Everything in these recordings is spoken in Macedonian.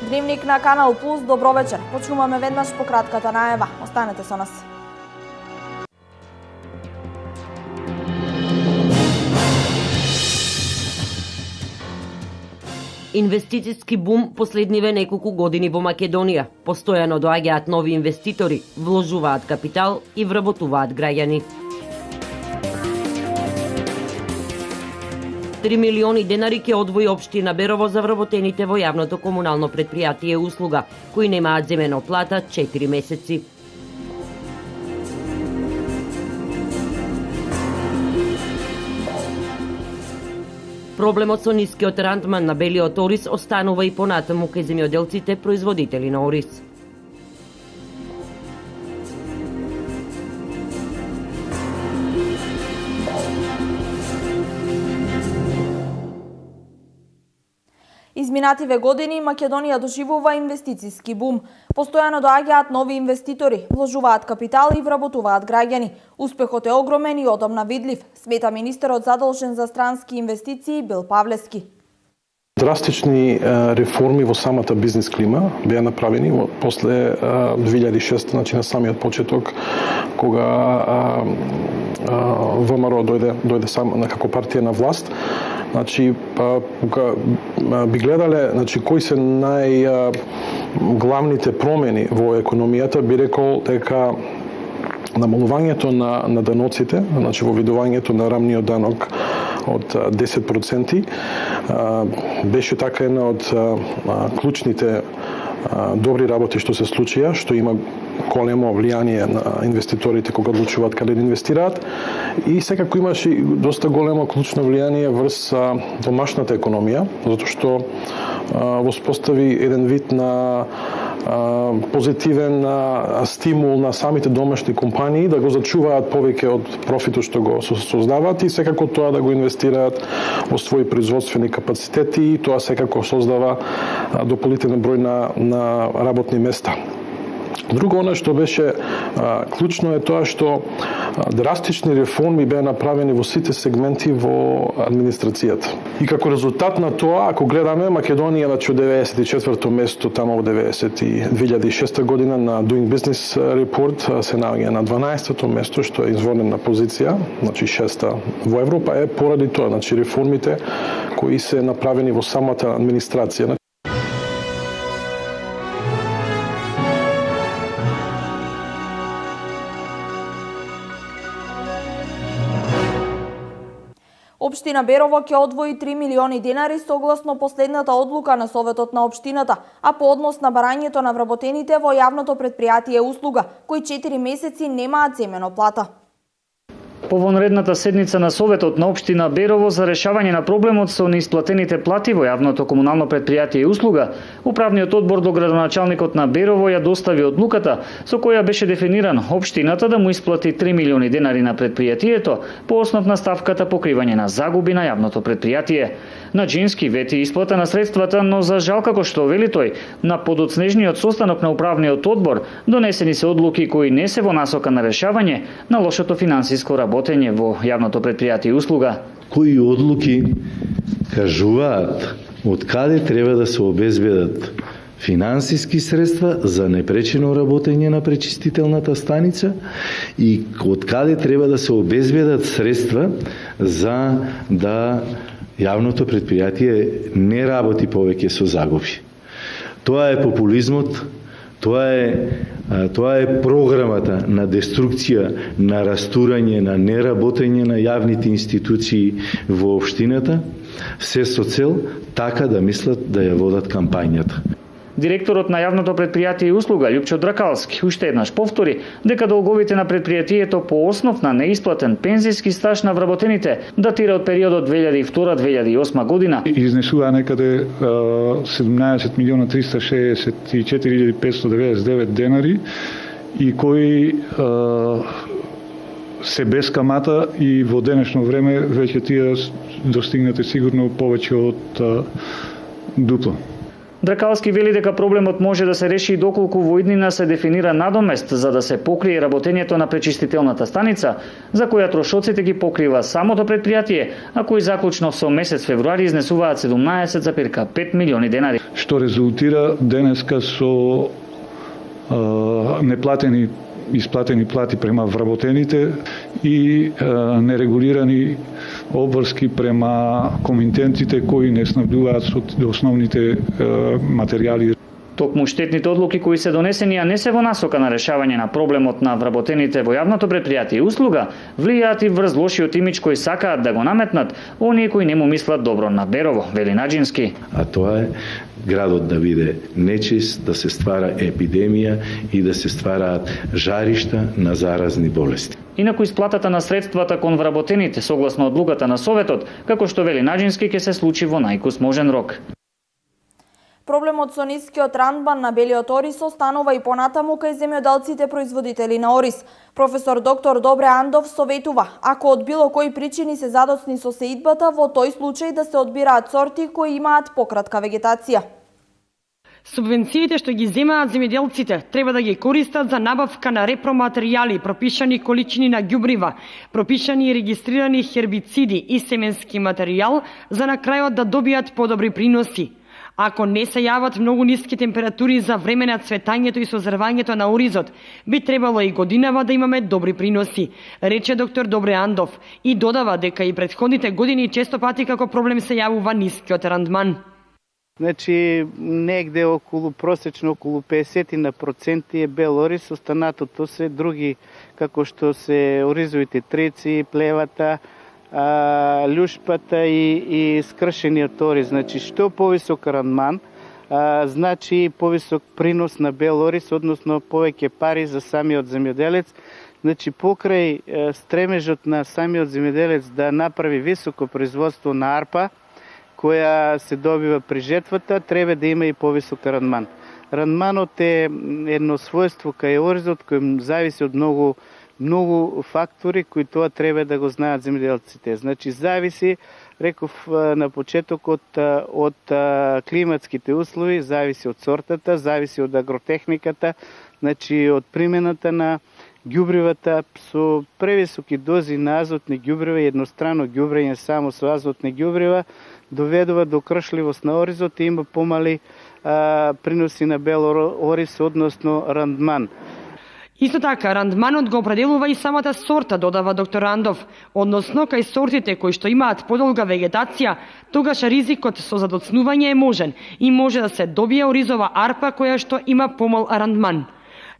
Дневник на Канал Плюс, добро вечер. Почнуваме веднаш по кратката најава. Останете со нас. Инвестициски бум последниве неколку години во Македонија. Постојано доаѓаат нови инвеститори, вложуваат капитал и вработуваат граѓани. 3 милиони денари ќе одвои општина Берово за вработените во јавното комунално предпријатие услуга, кои немаат земено плата 4 месеци. Проблемот со нискиот рандман на белиот ориз останува и понатаму кај земјоделците производители на ориз. Изминативе години Македонија доживува инвестициски бум. Постојано доаѓаат нови инвеститори, вложуваат капитал и вработуваат граѓани. Успехот е огромен и одамна видлив, смета министерот задолжен за странски инвестиции Бил Павлевски. Драстични реформи во самата бизнес клима беа направени после 2006, значи на самиот почеток, кога ВМРО дојде сам како партија на власт. Значи, кога би гледале, значи, кои се најглавните промени во економијата, би рекол дека намалувањето на даноците, значи воведувањето на рамниот данок од 10%, беше така една од клучните добри работи што се случија, што има големо влијание на инвеститорите кога одлучуваат каде да инвестираат, и секако имаше доста големо клучно влијание врз домашната економија, затоа што воспостави еден вид на позитивен стимул на самите домашни компании да го зачуваат повеќе од профитот што го создаваат и секако тоа да го инвестираат во своји производствени капацитети, и тоа секако создава дополнителен број на работни места. Друго, она што беше клучно е тоа што драстични реформи беа направени во сите сегменти во администрацијата. И како резултат на тоа, ако гледаме, Македонија од 94-то место тамо во 2006 година на Doing Business Report се наоѓа на 12-то место, што е изворнена позиција, значи 6-та во Европа, е поради тоа, значи реформите кои се направени во самата администрација. Општина Берово ќе одвои 3 милиони денари согласно последната одлука на Советот на општината, а по однос на барањето на вработените во јавното предпријатие услуга, кои 4 месеци немаат земено плата. По вонредната седница на Советот на општина Берово за решавање на проблемот со неисплатените плати во јавното комунално предпријатие и услуга, управниот одбор до градоначалникот на Берово ја достави одлуката со која беше дефиниран општината да му исплати 3 милиони денари на предпријатието по основ на ставката покривање на загуби на јавното предпријатие. На Джински вети исплата на средствата, но за жал, како што вели тој, на подоцнежниот состанок на управниот одбор донесени се одлуки кои не се во насока на решавање на лошото финансиско работење во јавното предпријатие и услуга. Кои одлуки кажуваат од каде треба да се обезбедат финансиски средства за непречено работење на пречистителната станица и од каде треба да се обезбедат средства за да јавното предпријатие не работи повеќе со загуби. Тоа е популизмот, тоа е програмата на деструкција, на растурање, на неработење на јавните институции во општината, се со цел така да мислат да ја водат кампањата. Директорот на јавното предпријатие и услуга Љупчо Дракалски уште еднаш повтори дека долговите на предпријатието по основ на неисплатен пензиски стаж на вработените датира од периодот 2002-2008 година. Изнесува некаде 17 милиона 364 599 денари и кои се без камата, и во денешно време веќе тие достигнате сигурно повеќе од дупло. Дракалски вели дека проблемот може да се реши и доколку во иднина се дефинира надомест за да се покрие работењето на пречистителната станица, за која трошоците ги покрива самото предпријатие, а кои заклучно со месец февруари изнесуваат 17,5 милиони денари. Што резултира денеска со неплатени исплатени плати према вработените и нерегулирани обврски према комитентите кои не снабдуваат со основните материјали. Токму штетните одлуки кои се донесени, а не се во насока на решавање на проблемот на вработените во јавното предпријатие и услуга, влијаат и врз лошиот имидж кој сакаат да го наметнат оние кои не му мислат добро на Берово, вели Наџински. А тоа е градот да биде нечист, да се ствара епидемија и да се ствараат жаришта на заразни болести. Инаку исплатата на средствата кон вработените согласно одлуката на Советот, како што вели Наџински, ќе се случи во најкусможен рок. Проблемот со нискиот рандман на белиот ориз останува и понатаму кај земјоделците производители на ориз. Професор доктор Добре Андов советува, ако од било кои причини се задоцни со сеидбата, во тој случај да се одбираат сорти кои имаат пократка вегетација. Субвенциите што ги земаат земјоделците треба да ги користат за набавка на репроматеријали, пропишани количини на ѓубрива, пропишани и регистрирани хербициди и семенски материјал за на крајот да добијат подобри приноси. Ако не се јават многу ниски температури за време на цветањето и созревањето на оризот, би требало и годинава да имаме добри приноси, рече доктор Добре Андов и додава дека и претходните години често пати како проблем се јавува нискиот рандман. Значи, негде просечно околу 50% е бел ориз, останатото се други, како што се оризовите трици, плевата, љушпата и скршениот ориз. Значи, што повисок рандман, значи повисок принос на бел ориз, односно повеќе пари за самиот земјоделец. Значи, покрај стремежот на самиот земјоделец да направи високо производство на арпа, која се добива при жетвата, треба да има и повисок рандман. Рандманот е едно својство кај оризот кој зависи од многу фактори кои тоа треба да го знаат земјоделците. Значи, зависи, реков на почетокот, од климатските услови, зависи од сортата, зависи од агротехниката, значи од примената на ѓубривата со превисоки дози на азотни ѓубрива и еднострано ѓубрење само со азотни ѓубрива доведува до кршливост на оризот и има помали приноси на бел ориз, односно рандман. Исто така, рандманот го определува и самата сорта, додава доктор Андов, односно кај сортите кои што имаат подолга вегетација, тогаш ризикот со задоцнување е можен и може да се добие оризова арпа која што има помал рандман.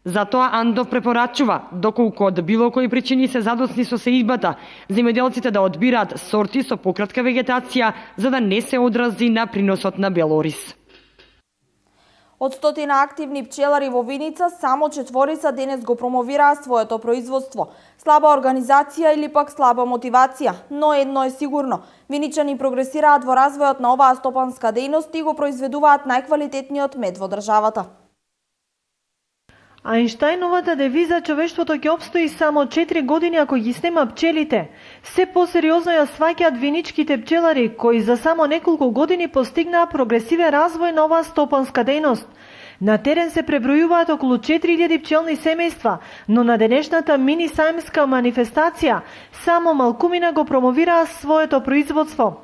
Затоа Андов препорачува, доколку од било кои причини се задоцни со сеидбата, земјоделците да одбираат сорти со пократка вегетација за да не се одрази на приносот на бел ориз. Од 100 активни пчелари во Виница, само 4 денес го промовираа своето производство. Слаба организација или пак слаба мотивација, но едно е сигурно. Виничани прогресираат во развојот на оваа стопанска дејност и го произведуваат најквалитетниот мед во државата. Ајнштајновата девиза човештвото ќе обстои само 4 години ако ги снема пчелите. Се посериозно ја сваќаат виничките пчелари, кои за само неколку години постигнаа прогресивен развој на оваа стопанска дејност. На терен се пребројуваат околу 4000 пчелни семејства, но на денешната мини сајмска манифестација само малкумина го промовираа своето производство.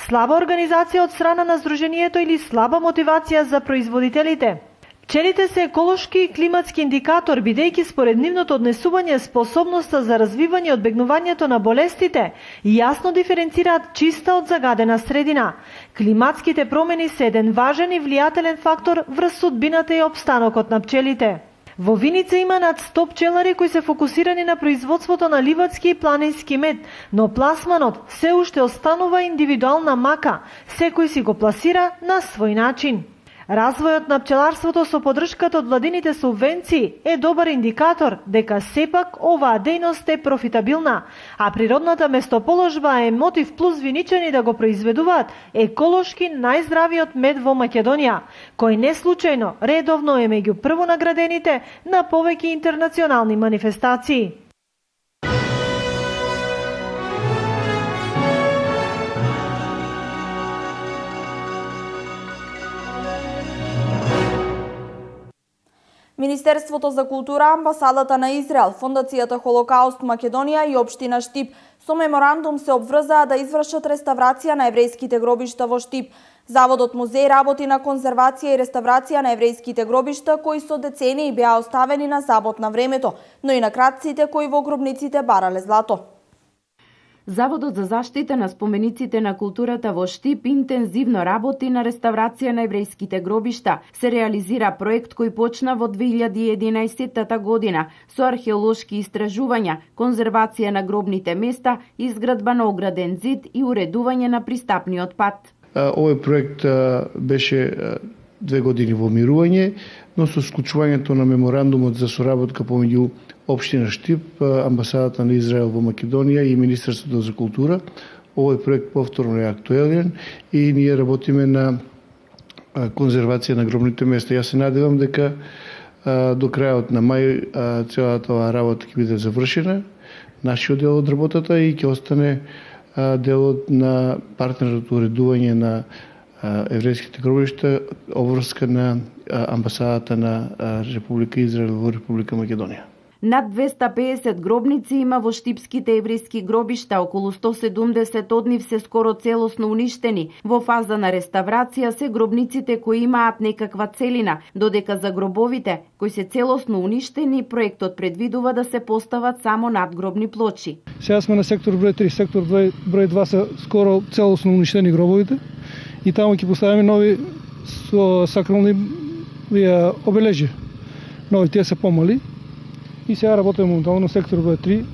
Слаба организација од страна на Сдруженијето или слаба мотивација за производителите. Пчелите се еколошки и климатски индикатор, бидејќи според нивното однесување способноста за развивање и одбегнувањето на болестите јасно диференцираат чиста од загадена средина. Климатските промени се еден важен и влијателен фактор врз судбината и опстанокот на пчелите. Во Виница има над 100 пчелари кои се фокусирани на производството на ливадски и планински мед, но пласманот се уште останува индивидуална мака, секој си го пласира на свој начин. Развојот на пчеларството со поддршката од владините субвенции е добар индикатор дека сепак оваа дејност е профитабилна, а природната местоположба е мотив плюс виничани да го произведуваат еколошки најздравиот мед во Македонија, кој не случајно редовно е меѓу првонаградените на повеќе интернационални манифестации. Министерството за култура, Амбасадата на Израел, Фондацијата Холокауст Македонија и Општина Штип со меморандум се обврзаа да извршат реставрација на еврејските гробишта во Штип. Заводот музеј работи на конзервација и реставрација на еврејските гробишта кои со децении беа оставени на забот на времето, но и на крадците кои во гробниците барале злато. Заводот за заштита на спомениците на културата во Штип интензивно работи на реставрација на еврејските гробишта. Се реализира проект кој почна во 2011 година со археолошки истражувања, конзервација на гробните места, изградба на ограден зид и уредување на пристапниот пат. Овој проект беше 2 години во мирување, но со склучувањето на меморандумот за соработка помеѓу Општина Штип, Амбасадата на Израел во Македонија и Министерството за култура, овој проект повторно е актуелен и ние работиме на конзервација на гробните места. Јас се надевам дека до крајот на мај целата оваа работа ќе биде завршена, нашиот дел од работата и ќе остане делот на партнерното уредување на еврејските гробишта, обврска на Амбасадата на Република Израел во Република Македонија. Над 250 гробници има во штипските еврејски гробишта, околу 170 од нив се скоро целосно уништени. Во фаза на реставрација се гробниците кои имаат некаква целина, додека за гробовите кои се целосно уништени, проектот предвидува да се постават само надгробни плочи. Сега сме на сектор број 3, сектор број 2 се скоро целосно уништени гробовите и таму ќе поставиме нови со сакрални обележја. Нови тие се помали. И сега работиме моментално на сектор број 3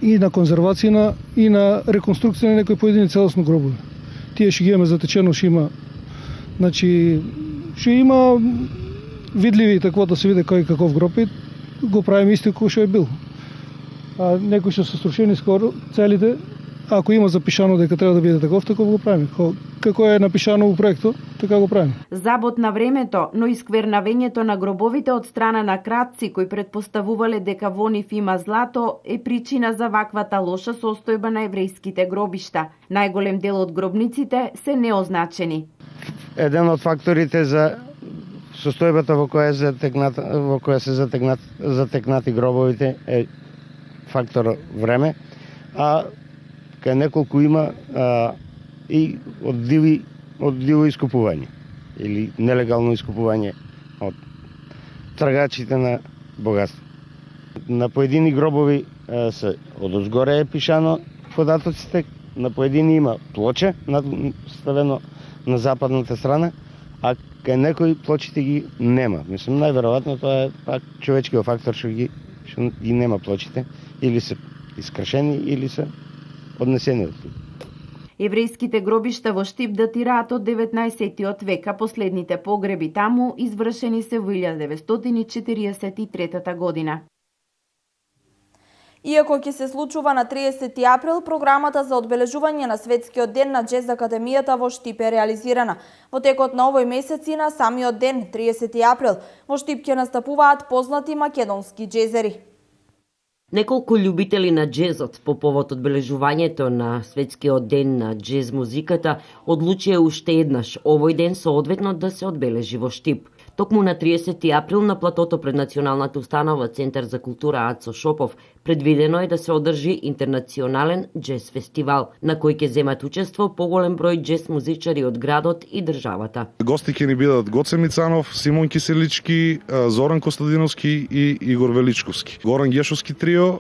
и на конзервација и на реконструкција на некои поедини целосно гробови. Тие ќе ги имаме затечено, ќе има, значи, ќе има видливи такво да се види кој каков гроб и го правиме исто кој што е бил. А некои што се срушени скоро целите, ако има запишано дека треба да биде таков го правиме. Како е напишано во проектот, така го правиме. Забот на времето, но и сквернавењето на гробовите од страна на кратци кои предпоставувале дека во нив има злато е причина за ваквата лоша состојба на еврејските гробишта. Најголем дел од гробниците се неозначени. Еден од факторите за состојбата во која се затекнати гробовите е фактор време, а кај неколку има и од диво искупување или нелегално искупување од трагачите на богатство. На поедини гробови се одозгоре е пишано податоците, на поедини има плоче ставено на западната страна, а кај некои плочите ги нема. Мислам, најверојатно тоа е пак човечкиот фактор што ги нема плочите, или се искршени, или се однесени од тук. Еврејските гробишта во Штип датираат од 19 век, а последните погреби таму извршени се во 1943 година. Иако ќе се случува на 30 април, програмата за одбележување на Светскиот ден на Джез Академијата во Штип е реализирана. Во текот на овој месец и на самиот ден, 30 април, во Штип ќе настапуваат познати македонски джезери. Неколку љубители на джезот по повод одбележувањето на Светскиот ден на джез музиката одлучија уште еднаш овој ден соодветно да се одбележи во Штип. Токму на 30 април на платото пред Националната установа Центар за култура Ацо Шопов предвидено е да се одржи интернационален джез фестивал, на кој ќе земат учество поголем број джез музичари од градот и државата. Гости ќе ни бидат Гоце Мицанов, Симон Киселички, Зоран Костадиновски и Игор Величковски. Горан Гешовски трио,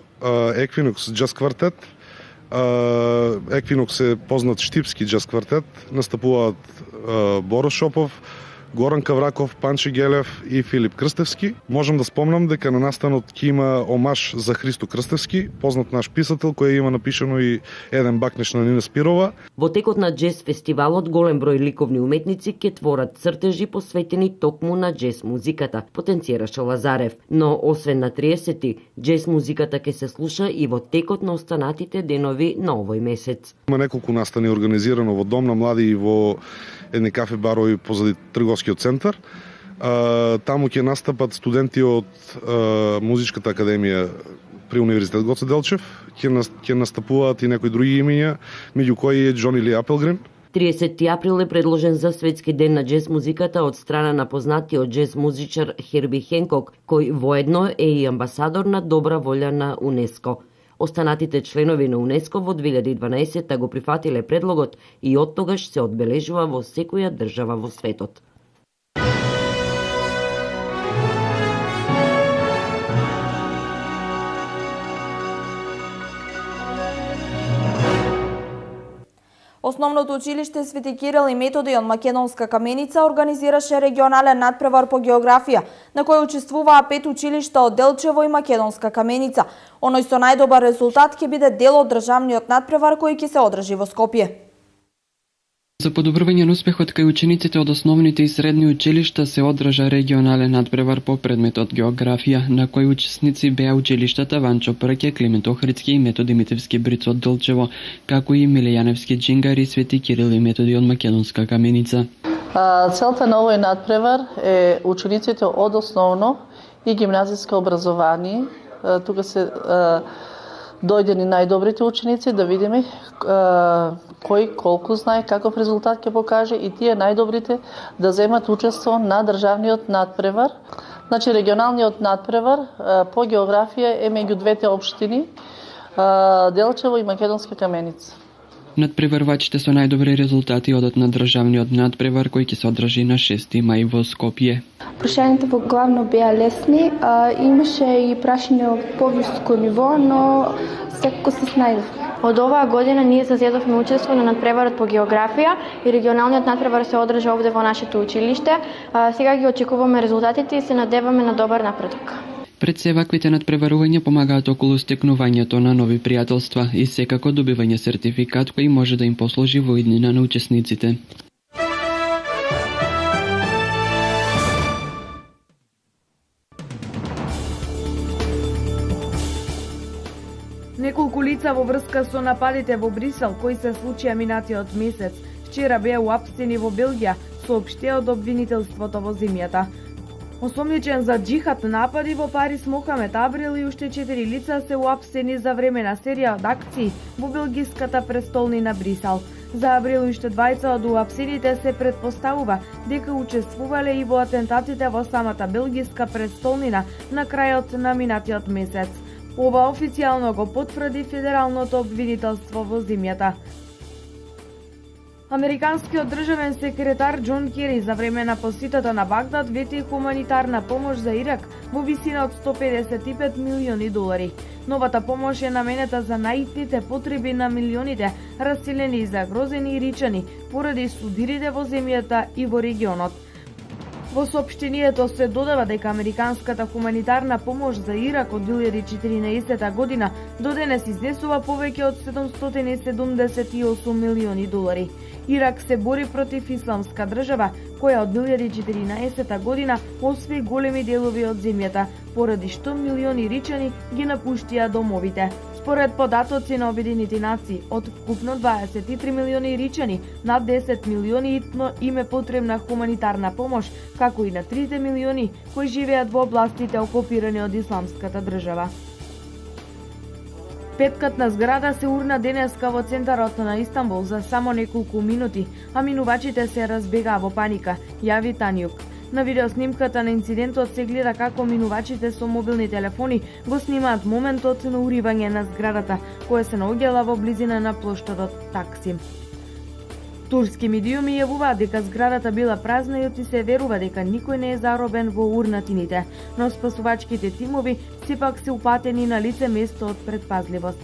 Еквинокс джаз квартет, Еквинокс е познат штипски джаз квартет, настапуваат Боро Шопов, Горан Кавраков, Панче Гелев и Филип Крстевски. Можам да спомнам дека на настанот ќе има омаш за Христо Крстевски, познат наш писател кој има напишано и еден бакнеш на Нина Спирова. Во текот на джез фестивалот голем број ликовни уметници ќе творат цртежи посветени токму на джез музиката, потенцираше Лазарев. Но освен на 30-ти, джез музиката ќе се слуша и во текот на останатите денови на овој месец. Има неколку настани организирано во Дом на млади и во едни кафе барови позади трговскиот центар. Таму ќе настапат студенти од Музичката академија при Универзитет Гоце Делчев, ќе настапуваат и некои други имиња, меѓу кои е Џони Ли Апелгрин. 30 април е предложен за Светски ден на џез музиката од страна на познатиот џез музичар Херби Хенкок, кој воедно е и амбасадор на добра волја на УНЕСКО. Останатите членови на УНЕСКО во 2012 го прифатиле предлогот и од тогаш се одбележува во секоја држава во светот. Основното училиште Свети Кирил и Методи од Македонска Каменица организираше регионален надпревар по географија, на кој учествуваа 5 училишта од Делчево и Македонска Каменица. Оној со најдобар резултат ќе биде дел од државниот надпревар кој ќе се одржи во Скопје. За подобрување на успехот кај учениците од основните и средни училишта се одржа регионален надпревар по предметот географија, на кој учесници беа училиштата Ванчо Прке, Климент Охридски и Методи Митевски Бриц од Делчево, како и Милејаневски Джингар и Свети Кирил и Методи од Македонска Каменица. Целта на овој надпревар е учениците од основно и гимназиско образование, тука се дојдени најдобрите ученици, да видиме кој колку знае, каков резултат ќе покаже и тие најдобрите да земат учество на државниот надпревар. Значи регионалниот надпревар по географија е меѓу двете општини Делчево и Македонска Каменица. Надпреварвачите со најдобри резултати одат на државниот надпревар кој ќе се одржи на 6 мај во Скопје. Прашањата во главно беа лесни, имаше и прашања од повисоко ниво, но секако се снајдовме. Од оваа година ние зазедовме учество на надпреварот по географија и регионалниот надпревар се одржа овде во нашето училиште. Сега ги очекуваме резултатите и се надеваме на добар напредок. Пред се ваквите надпреварувања помагаат околу стекнувањето на нови пријателства и секако добивање сертификат кој може да им послужи во иднина на учесниците. Неколку лица во врска со нападите во Брисел кои се случија минатиот месец вчера беа уапстени во Белгија, соопштија од обвинителството во земјата. Осомничен за џихад напади во Париз Мохамед Абрил и уште 4 лица се уапстени за време на серија од акции во белгиската престолнина Брисел. За Абрил и уште двајца од уапсените се предпоставува дека учествувале и во атентатите во самата белгиска престолнина на крајот на минатиот месец. Ова официјално го потврди Федералното обвинителство во земјата. Американскиот државен секретар Џон Кери за време на посетата на Багдад вети хуманитарна помош за Ирак во висина од $155 милиони. Новата помош е наменета за најитните потреби на милионите раселени и загрозени иричани поради судирите во земјата и во регионот. Во соопштението се додава дека американската хуманитарна помош за Ирак од 2014 година до денес изнесува повеќе од $778 милиони. Ирак се бори против исламска држава, која од 2014 година освои големи делови од земјата, поради што милиони иричани ги напуштија домовите. Според податоци на Обединените нации, од вкупно 23 милиони иричани, над 10 милиони им е потребна хуманитарна помош, како и на 3 милиони кои живеат во областите окупирани од исламската држава. Петкатна зграда се урна денеска во центарот на Истанбул за само неколку минути, а минувачите се разбегаа во паника, јави Танјук. На видеоснимката на инцидентот се гледа како минувачите со мобилни телефони го снимаат моментот на уривање на зградата, која се наоѓала во близина на плоштадот Таксим. Турски медиуми јавуваат дека зградата била празна и оти се верува дека никој не е заробен во урнатините, но спасувачките тимови сепак се упатени на лице место од предпазливост.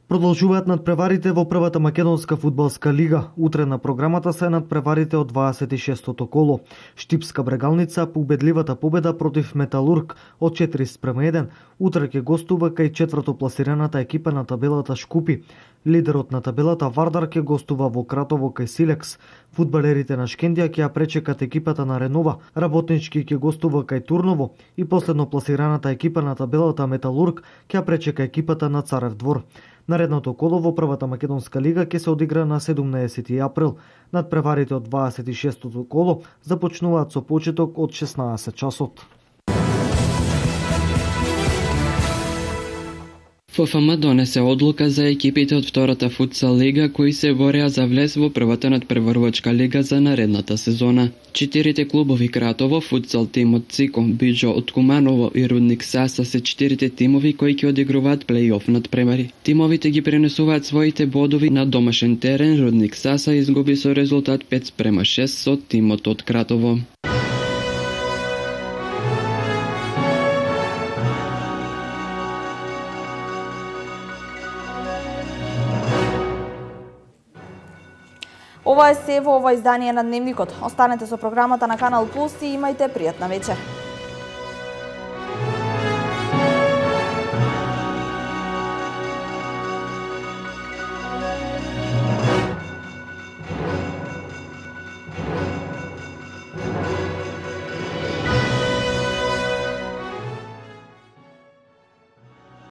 Продолжуваат надпреварите во првата македонска фудбалска лига. Утре на програмата се надпреварите од 26-тото коло. Штипска Брегалница победливата победа против Металург од 4:1. Утре ќе гостува кај четврто пласираната екипа на табелата Шкупи. Лидерот на табелата Вардар ќе гостува во Кратово кај Силекс. Фудбалерите на Шкендија ќе ја пречекат екипата на Ренова. Работнички ќе гостува кај Турново и последно пласираната екипа на табелата Металург ќе ја пречека екипата на Царев двор. Наредното коло во првата македонска лига ќе се одигра на 17 април. Надпреварите од 26-тото коло започнуваат со почеток од 16 часот. ФФМ донесе одлука за екипите од втората футсал лига кои се бореа за влез во првата надпреварувачка лига за наредната сезона. 4 клубови Кратово, футсал тим од Цико, Биџо од Куманово и Рудник Саса се 4 тимови кои ќе одигруваат плей-оф надпревари. Тимовите ги пренесуваат своите бодови на домашен терен. Рудник Саса изгуби со резултат 5:6 со тимот од Кратово. Ова е се во ова издание на Дневникот. Останете со програмата на Канал Плюс и имајте пријатна вечер.